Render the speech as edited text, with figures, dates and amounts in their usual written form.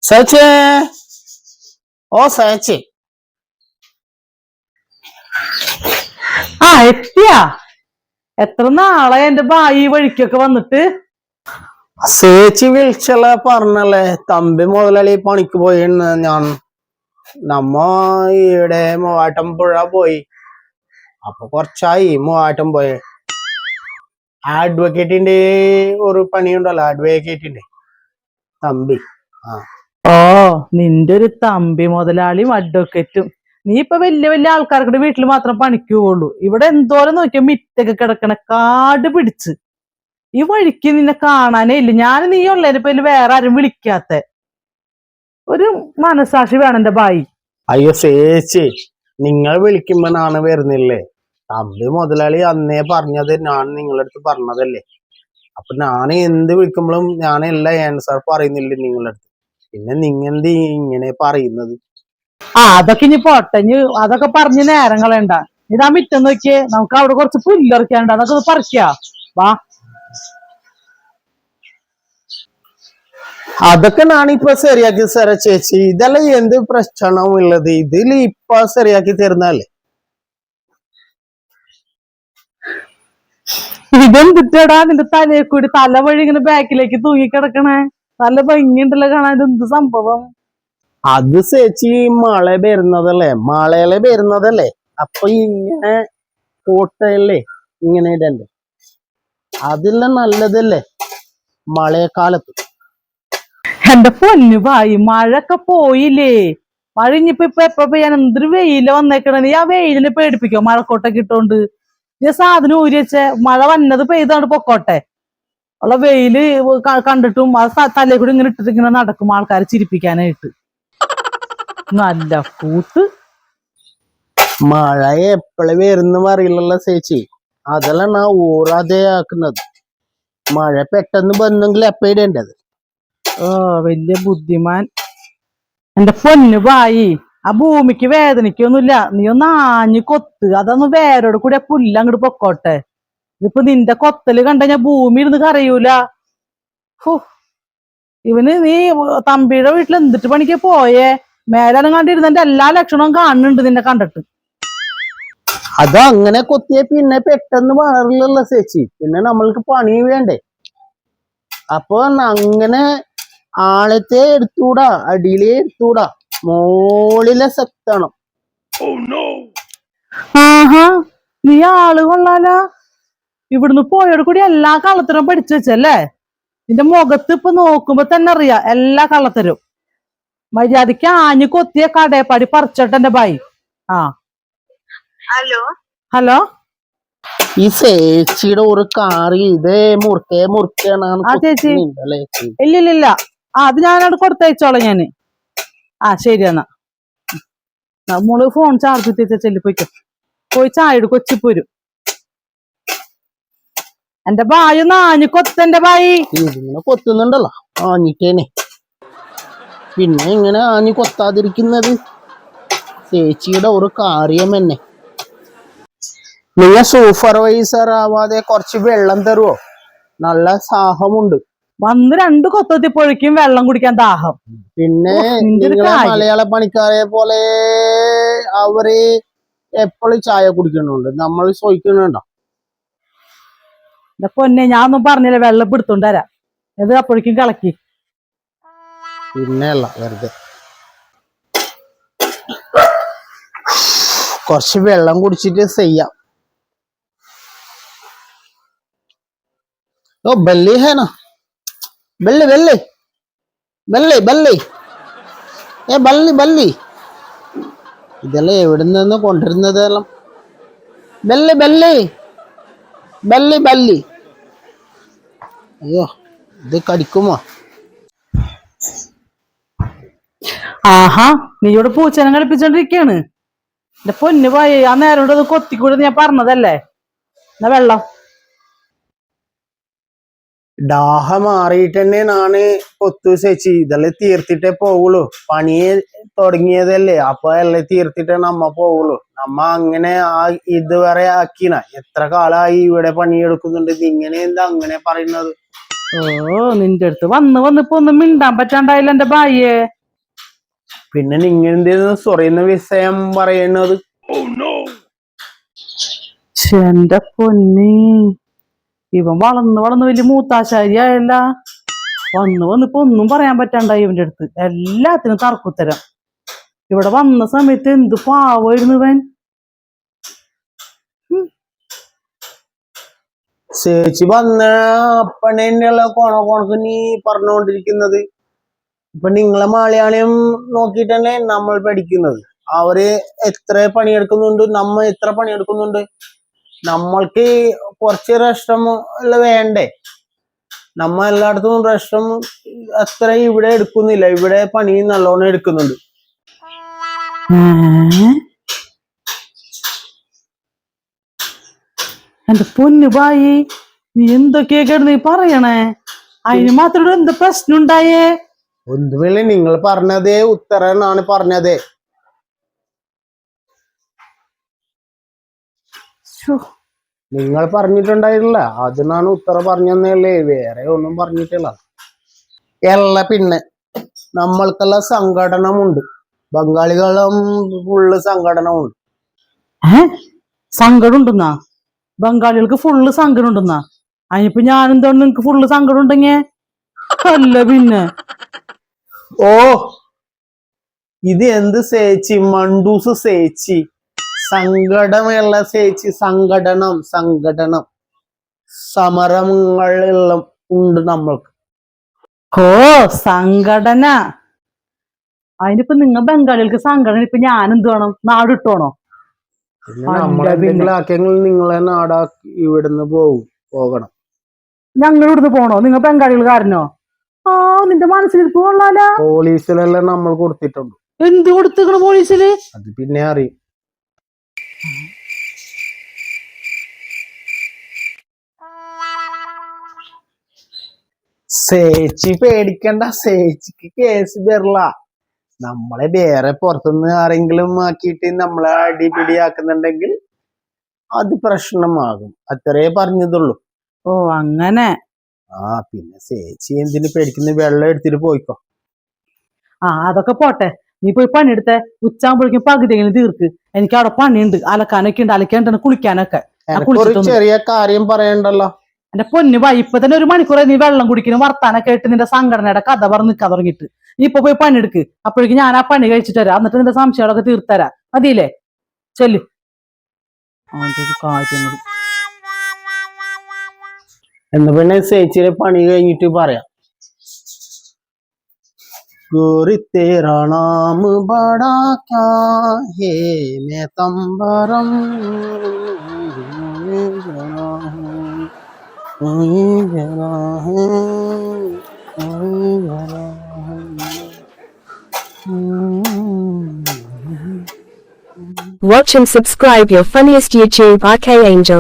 സച്ചേ ഓ സച്ചേ എത്തിയാ എത്ര നാളെ എന്റെ ഭായി വഴിക്കൊക്കെ വന്നിട്ട്. സേച്ചി വിളിച്ചല്ല പറഞ്ഞല്ലേ തമ്പി മുതലാളി പണിക്ക് പോയിന്ന്. നമ്മ ഈടെ മൂവാറ്റമ്പുഴ പോയി. അപ്പൊ കൊറച്ചായി മൂവാറ്റം പോയെ. അഡ്വക്കേറ്റിന്റെ ഒരു പണിയുണ്ടല്ലോ, അഡ്വക്കേറ്റിന്റെ തമ്പി. ഓ, നിന്റെ ഒരു തമ്പി മുതലാളിയും അഡ്വക്കേറ്റും. നീ ഇപ്പൊ വലിയ വലിയ ആൾക്കാർക്കുടെ വീട്ടിൽ മാത്രം പണിക്ക് പോവുള്ളൂ. ഇവിടെ എന്തോരം നോക്കിയാ മിറ്റൊക്കെ കിടക്കണ കാട് പിടിച്ച്. ഈ വഴിക്ക് നിന്നെ കാണാനേ ഇല്ല. ഞാൻ നീ ഉള്ളതിനിപ്പോ വേറെ ആരും വിളിക്കാത്ത. ഒരു മനസാക്ഷി വേണം എന്റെ ഭായി. അയ്യോ സേച്ചി, നിങ്ങൾ വിളിക്കുമ്പോ നാണ് വരുന്നില്ലേ? തമ്പി മുതലാളി അന്നേ പറഞ്ഞത് ഞാൻ നിങ്ങളുടെ അടുത്ത് പറഞ്ഞതല്ലേ. അപ്പൊ ഞാൻ എന്ത് വിളിക്കുമ്പോഴും ഞാൻ എല്ലാ ആൻസർ പറയുന്നില്ലേ നിങ്ങളുടെ അടുത്ത്. പിന്നെ നിങ്ങെന്ത് ഇങ്ങനെ പറയുന്നത്? അതൊക്കെ ഇനി പോട്ടെ, അതൊക്കെ പറഞ്ഞ് നേരം കളയണ്ട. ഇതാ മിറ്റം നോക്കിയേ, നമുക്ക് അവിടെ കുറച്ച് പുല്ലറിക്കാണ്ട്, അതൊക്കെ ഒന്ന് പറിക്കാ വാ. അതൊക്കെ ഞാനിപ്പോ ശരിയാക്കി തരാം ചേച്ചി. ഇതെല്ലാം എന്ത് പ്രശ്നമുള്ളത്? ഇതിൽ ഇപ്പൊ ശരിയാക്കി തരുന്നല്ലേ. ഇതെന്തിട്ടാടാ നിന്റെ തലയെ കൂടി തല വഴി ഇങ്ങനെ ബാക്കിലേക്ക് തൂങ്ങിക്കിടക്കണേ? നല്ല ഭംഗിയുണ്ടല്ലോ കാണാൻ. ഇതെന്ത് സംഭവം? അത് ചേച്ചി മഴ വരുന്നതല്ലേ. അപ്പൊ ഇങ്ങനെ കോട്ടയല്ലേ ഇങ്ങനെ ഇടണ്ടേ? അതെല്ലാം നല്ലതല്ലേ മഴക്കാലത്ത്. എന്റെ പൊന്നു ഭായി, മഴയൊക്കെ പോയില്ലേ? മഴ ഇനിയിപ്പോ എപ്പ പെയ്യാൻ? എന്തൊരു വെയില് വന്നേക്കണേ. നീ ആ വെയിലിനെ പേടിപ്പിക്കോ മഴക്കോട്ടൊക്കെ ഇട്ടോണ്ട്? നീ സാധനം ഊരി വെച്ചേ, മഴ വന്നത് പെയ്താണ് പൊക്കോട്ടെ. ഉള്ള വെയില് കണ്ടിട്ടും ആ തലേ കൂടി ഇങ്ങനെ ഇട്ടിട്ട് ഇങ്ങനെ നടക്കും ആൾക്കാരെ ചിരിപ്പിക്കാനായിട്ട്. നല്ല കൂത്ത്. മഴ എപ്പോഴും വരുന്ന അറിയില്ലല്ലോ ചേച്ചി. അതെല്ലാം ഞാൻ ഊറാതെ ആക്കുന്നത്. മഴ പെട്ടെന്ന് വന്നെങ്കിൽ എപ്പ ഇടേണ്ടത്? വലിയ ബുദ്ധിമാൻ എന്റെ പൊന്നു ഭായി. ആ ഭൂമിക്ക് വേദനിക്കൊന്നുമില്ല. നീ ഒന്ന് ആഞ്ഞു കൊത്ത്, അതൊന്ന് വേരോട് കൂടി ആ പുല്ല് അങ്ങോട്ട് പൊക്കോട്ടെ. ഇതിപ്പോ നിന്റെ കൊത്തല് കണ്ട ഞാൻ ഭൂമി ഇരുന്ന് കരയൂല. ഇവന് നീ തമ്പിയുടെ വീട്ടിൽ എന്തിട്ട് പണിക്ക് പോയേ? മേലാലും കണ്ടിരുന്നതിന്റെ എല്ലാ ലക്ഷണവും കാണുന്നുണ്ട് നിന്നെ കണ്ടിട്ട്. അത് അങ്ങനെ കൊത്തിയ പിന്നെ പെട്ടെന്ന് മാറില്ലല്ലോ ചേച്ചി. പിന്നെ നമ്മൾക്ക് പണി വേണ്ടേ? അപ്പൊ അങ്ങനെ ആളത്തെ എടുത്തൂടാ, അടിയിലേ എടുത്തൂടാ, മോളിലെ സെക്താണ്. ആഹാ, നീ ആള് കൊള്ളാല. ഇവിടുന്ന് പോയോട് കൂടി എല്ലാ കള്ളത്തരം പഠിച്ചു വെച്ചല്ലേ? നിന്റെ മുഖത്ത് ഇപ്പൊ നോക്കുമ്പോ തന്നെ അറിയാം എല്ലാ കള്ളത്തരും. മര്യാദക്ക് ആഞ്ഞു കൊത്തിയ കടയപ്പാടി പറിച്ചോട്ടെ എന്റെ ഭായി. ഹലോ, ഈ ചേച്ചിയുടെ ഒരു കാറി ഇതേ മുറുക്കാണ്. ചേച്ചി ഇല്ലില്ല, അത് ഞാനവിടെ കൊടുത്തയച്ചോളാം ഞാന്. ശരി എന്നാ. മോള് ഫോൺ ചാർജ് എത്തിച്ച ചെല്ലി പോയിക്കോ. പോയി ചായ കൊച്ചിപ്പോരും. എന്റെ ഭായി ഒന്ന് ആഞ്ഞു കൊത്തെന്റെ ഭായി. ഇതിങ്ങനെ കൊത്തുന്നുണ്ടല്ലോ ആഞ്ഞിട്ടേനെ. പിന്നെ ഇങ്ങനെ ആഞ്ഞു കൊത്താതിരിക്കുന്നത്? ചേച്ചിയുടെ ഒരു കാര്യം തന്നെ. നിങ്ങൾ സൂപ്പർവൈസർ ആവാതെ കുറച്ച് വെള്ളം തരുവോ? നല്ല ദാഹമുണ്ട്. വന്ന് 2 കൊത്തത്തിപ്പോഴേക്കും വെള്ളം കുടിക്കാൻ ദാഹം. പിന്നെ മലയാള പണിക്കാരെ പോലെ അവര് എപ്പോഴും ചായ കുടിക്കുന്നുണ്ട്, നമ്മൾ ചോദിക്കുന്നുണ്ടോ? പൊന്നെ, ഞാനൊന്നും പറഞ്ഞില്ല. വെള്ളം പിടുത്തോണ്ട് തരാം. ഇത് അപ്പോഴേക്കും കളക്കി. പിന്നെയല്ല, വെറുതെ കുറച്ച് വെള്ളം കുടിച്ചിട്ട് ചെയ്യാം. ഓ ബല്ലി ഹേന, ബല്ലി ബല്ലി ബല്ലി ബല്ലി ബല്ലി. ഇതെല്ലാം എവിടെ നിന്ന് കൊണ്ടുവരുന്നതെല്ലാം? ബല്ലി ബല്ലി ബല്ലി ബല്ലി. അയ്യോ, ഇത് കടിക്കുമോ? ആഹാ, നീ ഇവിടെ പൂച്ചനെ കളിപ്പിച്ചോണ്ടിരിക്കാണ്. എന്റെ പൊന്നു പോയി, ആ നേരം കൊണ്ട് കൊത്തിക്കൂടെ ഞാൻ പറഞ്ഞതല്ലേ. എന്നാ വെള്ളം. ദാഹം മാറിയിട്ട് തന്നെ നാണ് കൊത്തു ചേച്ചി. ഇതെല്ലാം തീർത്തിട്ടേ പോവുള്ളൂ. പണിയെ തുടങ്ങിയതല്ലേ, അപ്പൊ എല്ലാം തീർത്തിട്ടേ നമ്മ പോവുള്ളൂ. നമ്മ അങ്ങനെ ഇതുവരെ ആക്കിന. എത്ര കാലമായി ഇവിടെ പണിയെടുക്കുന്നുണ്ട്. ഇങ്ങനെ എന്താ അങ്ങനെ പറയുന്നത്? നിന്റെ അടുത്ത് വന്നിപ്പോ ഒന്നും മിണ്ടാൻ പറ്റാണ്ടായില്ല എന്റെ ഭായിയെ. പിന്നെ നിങ്ങ സൊറിയുന്ന വിഷയം പറയുന്നത്. എന്റെ പൊന്നി, ഇവൻ വളർന്ന് വലിയ മൂത്താശാരിയായല്ല. വന്നിപ്പോ ഒന്നും പറയാൻ പറ്റാണ്ടായി ഇവന്റെ അടുത്ത്. എല്ലാത്തിനും തർക്കുത്തരം. ഇവിടെ വന്ന സമയത്ത് എന്ത് പാവായിരുന്നു ഇവൻ. ചേച്ചി വന്ന അപ്പണ തന്നെയുള്ള കൊണക്ക് നീ പറഞ്ഞുകൊണ്ടിരിക്കുന്നത്. ഇപ്പൊ നിങ്ങളെ മലയാളിയും നോക്കിയിട്ടല്ലേ നമ്മൾ പഠിക്കുന്നത്. അവര് എത്ര പണിയെടുക്കുന്നുണ്ട്, നമ്മ എത്ര പണിയെടുക്കുന്നുണ്ട്. നമ്മൾക്ക് കുറച്ച് റെസ്റ്റം വേണ്ടേ? നമ്മ എല്ലായിടത്തും റെസ്റ്റം അത്ര ഇവിടെ എടുക്കുന്നില്ല. ഇവിടെ പണി നല്ലോണം എടുക്കുന്നുണ്ട്. എന്റെ പൊന്നു ബായി, നീ എന്തൊക്കെയാ നീ പറയണേ? അതിന് മാത്രം എന്ത് പ്രശ്നം ഉണ്ടായേ? ഒന്നുമില്ല, നിങ്ങൾ പറഞ്ഞതേ ഉത്തരനാണ് പറഞ്ഞതേ. നിങ്ങൾ പറഞ്ഞിട്ടുണ്ടായില്ല, അതിനാണ് ഉത്തര പറഞ്ഞല്ലേ, വേറെ ഒന്നും പറഞ്ഞിട്ടില്ല. പിന്നെ നമ്മൾക്കെല്ലാം സംഘടനമുണ്ട്. ബംഗാളികളും ഫുള്ള് സംഘടനമുണ്ട്. സങ്കടം ഉണ്ടെന്നാ? ബംഗാളികൾക്ക് ഫുള്ള് സങ്കടം ഉണ്ടെന്നാ? അതിനിപ്പോ ഞാനെന്താണ് നിങ്ങക്ക് ഫുള്ള് സങ്കടം ഉണ്ടെങ്കി? അല്ല പിന്നെ. ഓ, ഇത് എന്ത് സേച്ചി, മണ്ടൂസ് സേച്ചി. സങ്കടമല്ല സേച്ചി, സംഘടനം. സമരങ്ങളെല്ലാം ഉണ്ട് നമ്മൾക്ക്. ഓ, സംഘടന. അതിനിപ്പോ നിങ്ങൾ ബംഗാളികൾക്ക് സംഘടന, ഇപ്പൊ ഞാൻ എന്ത് വേണം? നാട് ഇട്ടോണോ? നമ്മളെന്തെങ്കിലും ആക്കിയെങ്കിൽ നിങ്ങളെ നാടാക്കി ഇവിടുന്ന് പോകണം. ഞങ്ങൾ ഇവിടുന്ന് പോണോ? നിങ്ങൾ ബംഗാളികൾ കാരനോ? ആ, നിന്റെ മനസ്സിലിരിപ്പ് കൊള്ളാല. പോലീസിലെല്ലാം നമ്മൾ കൊടുത്തിട്ടുണ്ട്. എന്ത് കൊടുത്തിക്കണ പോലീസില്? അത് പിന്നെ അറിയും. സേച്ചി പേടിക്കണ്ട, സേച്ചിക്ക് കേസ് വരില്ല. നമ്മളെ വേറെ പുറത്തുനിന്ന് ആരെങ്കിലും ആക്കിയിട്ട് നമ്മളെ അടിപിടിയാക്കുന്നുണ്ടെങ്കിൽ അത് പ്രശ്നമാകും. അത്രേ പറഞ്ഞതുള്ളൂ. ഓ, അങ്ങനെ. പിന്നെ ചേച്ചി എന്തിനു പേടിക്കുന്ന? വെള്ളം എടുത്തിട്ട് പോയിക്കോ. അതൊക്കെ പോട്ടെ, നീ പോയി പണിയെടുത്തേ. ഉച്ചാകുമ്പോഴേക്കും പകുതിയെങ്കിലും തീർക്ക്. എനിക്ക് അവിടെ പണിയുണ്ട്, അലക്കാനൊക്കെ ഉണ്ട്, അലക്കാണ്ട് കുളിക്കാനൊക്കെ. ചെറിയ കാര്യം പറയണ്ടല്ലോ. എന്റെ പൊന്നു ഭായി, ഇപ്പൊ തന്നെ 1 മണിക്കൂറെ നീ വെള്ളം കുടിക്കുന്നു, വർത്താനൊക്കെ ആയിട്ട് നിന്റെ സംഘടനയുടെ കഥ പറഞ്ഞ് നിൽക്കാൻ തുടങ്ങിയിട്ട്. നീ ഇപ്പൊ പോയി പണിയെടുക്ക്. അപ്പോഴേക്കും ഞാൻ ആ പണി കഴിച്ചിട്ട് തരാം. എന്നിട്ട് നിന്റെ സംശയങ്ങളൊക്കെ തീർത്തരാം. മതിയില്ലേ? ചെല്ലു. അതൊരു കാര്യങ്ങൾ. എന്ന് പിന്നെ ചേച്ചിയുടെ പണി കഴിഞ്ഞിട്ട് പറയാം. गोरी तेरा नाम बड़ा क्या है, मैं तंबरम Watch and subscribe your funniest YouTube RK Angel.